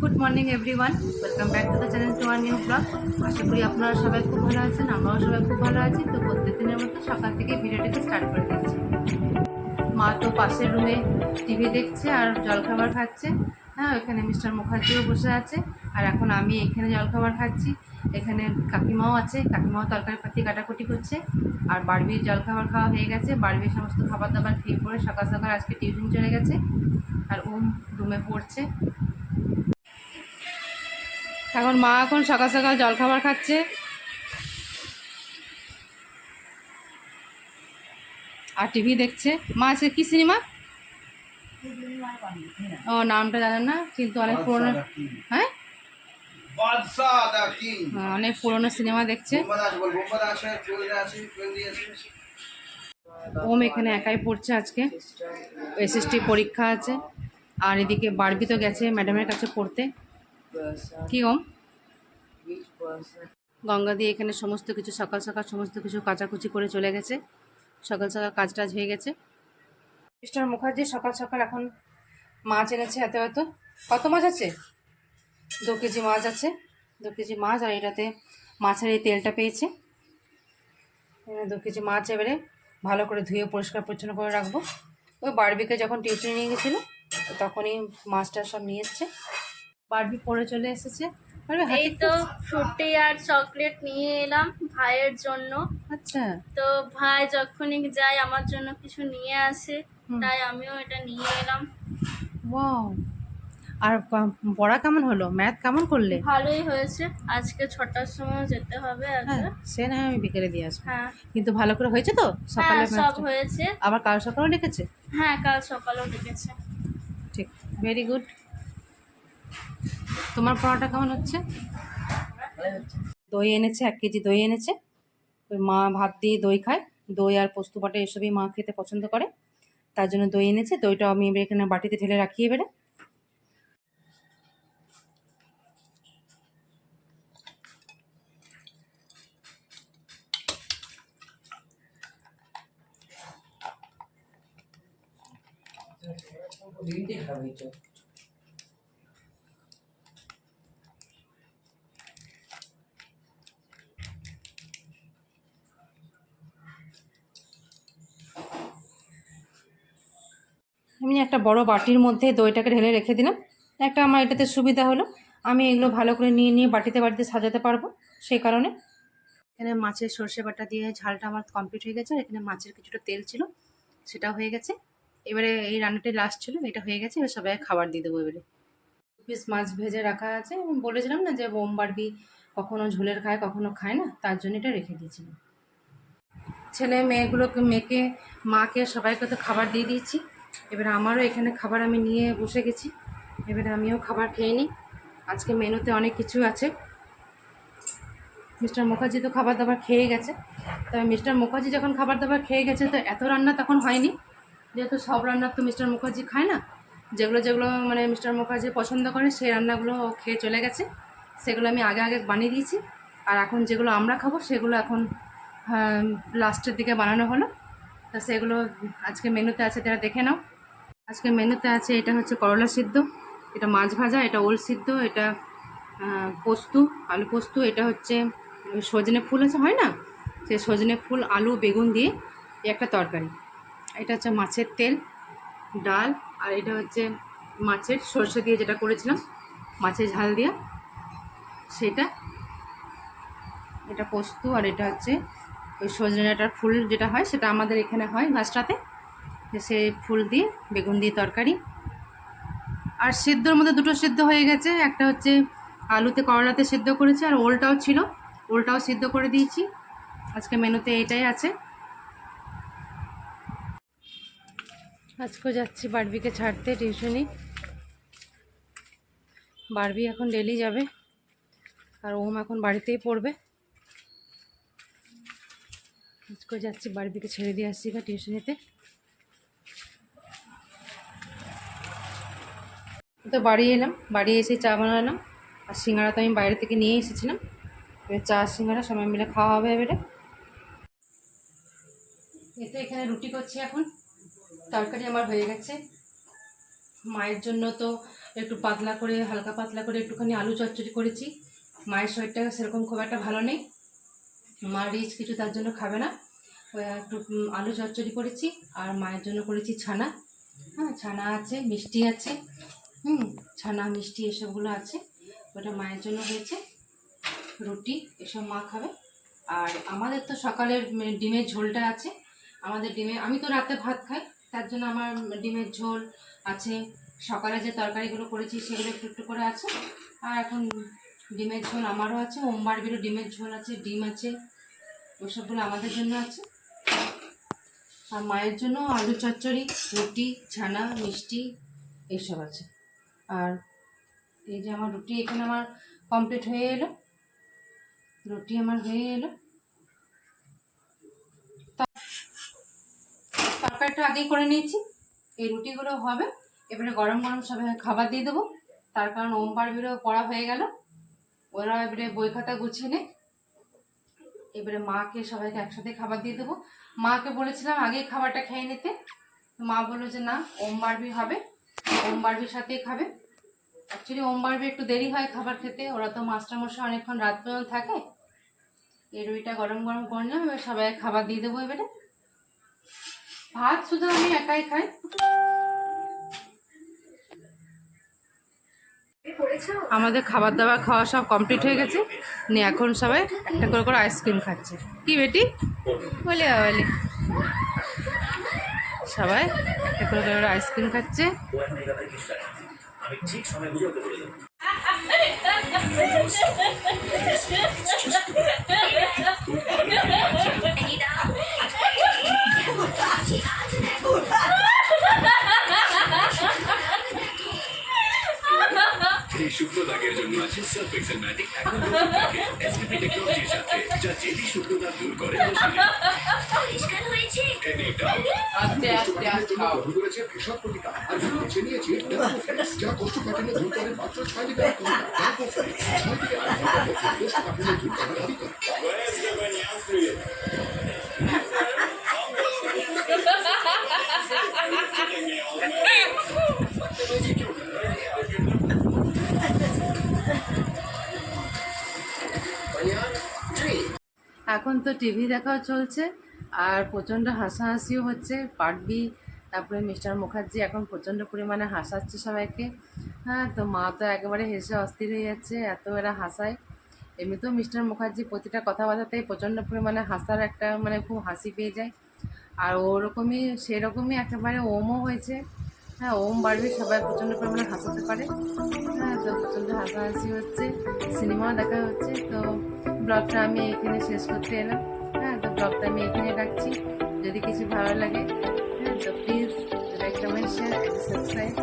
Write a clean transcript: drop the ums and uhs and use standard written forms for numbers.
Good morning everyone, welcome back to the channel to our new blog. আশা করি আপনারা সবাই খুব ভালো আছেন, আমরাও সবাই খুব ভালো আছি। তো প্রত্যেক দিনের মতো সকাল থেকে ভিডিওটাকে স্টার্ট করে দিচ্ছি। মা তো পাশের রুমে টিভি দেখছে আর জলখাবার খাচ্ছে। হ্যাঁ, ওইখানে মিস্টার মুখার্জিও বসে আছে, আর এখন আমি এখানে জলখাবার খাচ্ছি। এখানে কাকিমাও আছে, কাকিমাও তরকারি পাতি কাটাকুটি করছে। আর বারবির জলখাবার খাওয়া হয়ে গেছে, বারবির সমস্ত খাবার দাবার খেয়ে পড়ে সকাল সকাল আজকে টিউশন চলে গেছে। আর ওম রুমে পড়ছে। এখন মা এখন সকাল সকাল জলখাবার খাচ্ছে আর টিভি দেখছে। মা আছে কি সিনেমা? ও নামটা জানেন না, কিন্তু অনেক পুরনো। হ্যাঁ, অনেক পুরনো সিনেমা দেখছে। ওম এখানে একাই পড়ছে, আজকে এসএসটি পরীক্ষা আছে। আর এদিকে বারবি তো গেছে ম্যাডামের কাছে পড়তে। কি ওম? গঙ্গা দিয়ে এখানে সমস্ত কিছু সকাল সকাল সমস্ত কিছু কাচাকুচি করে চলে গেছে। সকাল সকাল কাজ টাজ হয়ে গেছে। মিস্টার মুখার্জি সকাল সকাল এখন মাছ এনেছে এত এত। কত মাছ আছে? 2 কেজি মাছ আছে, 2 কেজি মাছ। আর এটাতে মাছের এই তেলটা পেয়েছে। 2 কেজি মাছ এবারে ভালো করে ধুয়ে পরিষ্কার পরিচ্ছন্ন করে রাখবো। ওই বারবিকে যখন টিউশনে নিয়ে গেছিলো তখনই মাছটা সব নিয়ে এসছে। বারবি পড়ে চলে এসেছে। এই তো ফ্রুটি আর চকলেট নিয়ে এলাম ভাইয়ের জন্য। আচ্ছা, তো ভাই যখনই যায় আমার জন্য কিছু নিয়ে আসে, তাই আমিও এটা নিয়ে এলাম। ওয়াও! আর পড়া কেমন হলো? ম্যাথ কেমন করলে? ভালোই হয়েছে। আজকে 6টার সময় যেতে হবে আগে। হ্যাঁ, সে না হয় আমি বিকেলে দিয়ে আসবো। হ্যাঁ কিন্তু ভালো করে হয়েছে তো হ্যাঁ, সকালে সব ম্যাথটা? হয়েছে। আবার কাল সকালেও লিখেছে? হ্যাঁ, কাল সকালেও ডেকেছে। ঠিক, ভেরি গুড। তোমার পড়াটা কেমন হচ্ছে? দই এনেছে, 1 কেজি দই এনেছে। ওই মা ভাত দিয়ে দই খায়, দই আর পোস্ত বাটা এসবই মা খেতে পছন্দ করে, তার জন্য দই এনেছে। দইটা আমি এবার এখানে বাটিতে ঢেলে রাখি এবারে। আমি একটা বড় বাটির মধ্যে দইটাকে ঢেলে রেখে দিলাম। একটা আমার এটাতে সুবিধা হলো, আমি এগুলো ভালো করে নিয়ে নিয়ে বাটিতে বাটিতে সাজাতে পারবো, সেই কারণে। এখানে মাছের সর্ষে বাটা দিয়ে ঝালটা আমার কমপ্লিট হয়ে গেছে। আর এখানে মাছের কিছুটা তেল ছিল, সেটাও হয়ে গেছে। এবারে এই রান্নাটাই লাস্ট ছিল, এটা হয়ে গেছে। এবার সবাই খাবার দিয়ে দেবো এবারে। পিস মাছ ভেজে রাখা আছে। আমি বলেছিলাম না যে বোম বারবি কখনো ঝোলের খায় কখনো খায় না, তার জন্য এটা রেখে দিয়েছিলাম। ছেলে মেয়েগুলোকে, মেয়েকে, মাকে সবাইকে তো খাবার দিয়ে দিয়েছি। এবারে আমারও এখানে খাবার আমি নিয়ে বসে গেছি। এবারে আমিও খাবার খেয়ে নিই। আজকে মেনুতে অনেক কিছু আছে। মিস্টার মুখার্জি তো খাবার দাবার খেয়ে গেছে। তবে মিস্টার মুখার্জি যখন খাবার দাবার খেয়ে গেছে তো এত রান্না তখন হয়নি, যেহেতু সব রান্না তো মিস্টার মুখার্জি খায় না। যেগুলো যেগুলো মানে মিস্টার মুখার্জি পছন্দ করে সেই রান্নাগুলো খেয়ে চলে গেছে, সেগুলো আমি আগে আগে বানিয়ে দিয়েছি। আর এখন যেগুলো আমরা খাবো সেগুলো এখন লাস্টের দিকে বানানো হলো। তা সেগুলো আজকে মেনুতে আছে, তারা দেখে নাও। আজকে মেনুতে আছে, এটা হচ্ছে করলা সিদ্ধ, এটা মাছ ভাজা, এটা ওল সিদ্ধ, এটা পোস্ত, আলু পোস্ত, এটা হচ্ছে সজনে ফুল আছে হয় না, সেই সজনে ফুল আলু বেগুন দিয়ে একটা তরকারি। এটা হচ্ছে মাছের তেল, ডাল, আর এটা হচ্ছে মাছের সর্ষে দিয়ে যেটা করেছিলাম মাছের ঝাল দিয়ে সেটা। এটা পোস্ত, আর এটা হচ্ছে ওই সজনে ডাঁটার ফুল যেটা হয়, সেটা আমাদের এখানে হয় গাছটাতে, সেই ফুল দিয়ে বেগুন দিয়ে তরকারি। আর সিদ্ধর মধ্যে দুটো সিদ্ধ হয়ে গেছে, একটা হচ্ছে আলুতে করলাতে সিদ্ধ করেছি, আর ওলটাও ছিল, ওলটাও সিদ্ধ করে দিয়েছি। আজকে মেনুতে এটাই আছে। আজকে যাচ্ছি বারবিকে ছাড়তে টিউশনি। বারবি এখন ডেলি যাবে, আর ওম এখন বাড়িতেই পড়বে। আজকে যাচ্ছি বারবিকে ছেড়ে দিয়ে আসছি টিউশনিতে। তো বাড়ি এলাম, বাড়ি এসে চা বানালাম। আর সিঙ্গাড়া তো আমি বাইরে থেকে নিয়ে এসেছিলাম। এবার চা সিঙ্গাড়া সবাই মিলে খাওয়া হবে এবারে। এতে এখানে রুটি করছি এখন, তরকারি আমার হয়ে গেছে। মায়ের জন্য তো একটু পাতলা করে, হালকা পাতলা করে একটুখানি আলু চচ্চড়ি করেছি। মায়ের শরীরটা সেরকম খুব একটা ভালো নেই, মা রিচ কিছু তার জন্য খাবে না। একটু আলু চচ্চড়ি করেছি, আর মায়ের জন্য করেছি ছানা। হ্যাঁ, ছানা আছে, মিষ্টি আছে, ছানা মিষ্টি এসবগুলো আছে। ওটা মায়ের জন্য হয়েছে। রুটি এসব মা খাবে। আর আমাদের তো সকালের ডিমের ঝোলটা আছে। আমাদের আমি তো রাতে ভাত খাই, তার জন্য আমার ডিমের ঝোল আছে। সকালে যে তরকারিগুলো করেছি সেগুলো একটু একটু করে আছে। আর এখন ডিমের ঝোল আমারও আছে, ওমবারবিরও ডিমের ঝোল আছে, ডিম আছে, ওসবগুলো আমাদের জন্য আছে। আর মায়ের জন্য আলু চচ্চড়ি, রুটি, ছানা, মিষ্টি এইসব আছে। আর এই যে আমার রুটি এখানে আমার কমপ্লিট হয়ে এলো, রুটি আমার হয়ে এলো। তরকারিটা আগেই করে নিয়েছি, এই রুটিগুলো হবে। এবারে গরম গরম সবাই খাবার দিয়ে দেবো। তার কারণ ওমবারবিরও পড়া হয়ে গেল, ওরা এবারে বই খাতা গুছিয়ে নে। এবারে মাকে সবাইকে একসাথে খাবার দিয়ে দেবো। মাকে বলেছিলাম আগেই খাবারটা খেয়ে নিতে, মা বললো যে না, ওমবারবি হবে, ওমবারবির সাথেই খাবে। অ্যাকচুয়ালি ওমবারবি একটু দেরি হয় খাবার খেতে, ওরা তো মাস্টারমশাই অনেকক্ষণ রাত পর্যন্ত থাকে। এই রুটিটা গরম গরম করলাম, এবার সবাই খাবার দিয়ে দেবো। এবারে ভাত শুধু আমি একাই খাই। আমাদের খাবার দাবার খাওয়া সব কমপ্লিট হয়ে গেছে, নিয়ে এখন সবাই একটা করে করে আইসক্রিম খাচ্ছে। কি বেটি বলে বলে, সবাই একটা করে করে আইসক্রিম খাচ্ছে। এই শুকনো দাগের জন্য আছে সার্ফ এক্সেল ম্যাজিক এখন নতুন প্যাকেট এসপিপি টেকনোলজির সাথে, যা জেলি শুকনো দাগ দূর করে পরিষ্কার হয়েছে। আস্তে আস্তে আস্তে খাও। করেছে ভীষণ প্রতিকার আর বেছে নিয়েছি ডেমোফ্লেক্স, যা কোষ্ঠকাঠিন্য দূর করে মাত্র 6 দিনের ক্ষমতা। ডেমোফ্লেক্স 6 থেকে 8 ঘন্টার মধ্যে কোষ্ঠকাঠিন্য দূর করার অধিকার। এখন তো টিভি দেখাও চলছে, আর প্রচণ্ড হাসাহাসিও হচ্ছে। পার্বি, তারপরে মিস্টার মুখার্জি এখন প্রচণ্ড পরিমাণে হাসাচ্ছে সবাইকে। হ্যাঁ, তো মা তো একেবারে হেসে অস্থির হয়ে যাচ্ছে, এত এরা হাসায়। এমনিতেও মিস্টার মুখার্জি প্রতিটা কথাবার্তাতেই প্রচণ্ড পরিমাণে হাসার একটা খুব হাসি পেয়ে যায়। আর ওরকমই সেরকমই একেবারে ওমও হয়েছে। হ্যাঁ, ওম বাড়বি সবাই প্রচণ্ড পরিমাণে হাসাতে পারে। হ্যাঁ, তো প্রচণ্ড হাসাহাসি হচ্ছে, সিনেমাও দেখা হচ্ছে। তো ব্লগটা আমি এখানে শেষ করতে এলাম। হ্যাঁ, তো ব্লগটা আমি এখানে রাখছি। যদি কিছু ভালো লাগে, হ্যাঁ, তো please like, comment, share, subscribe.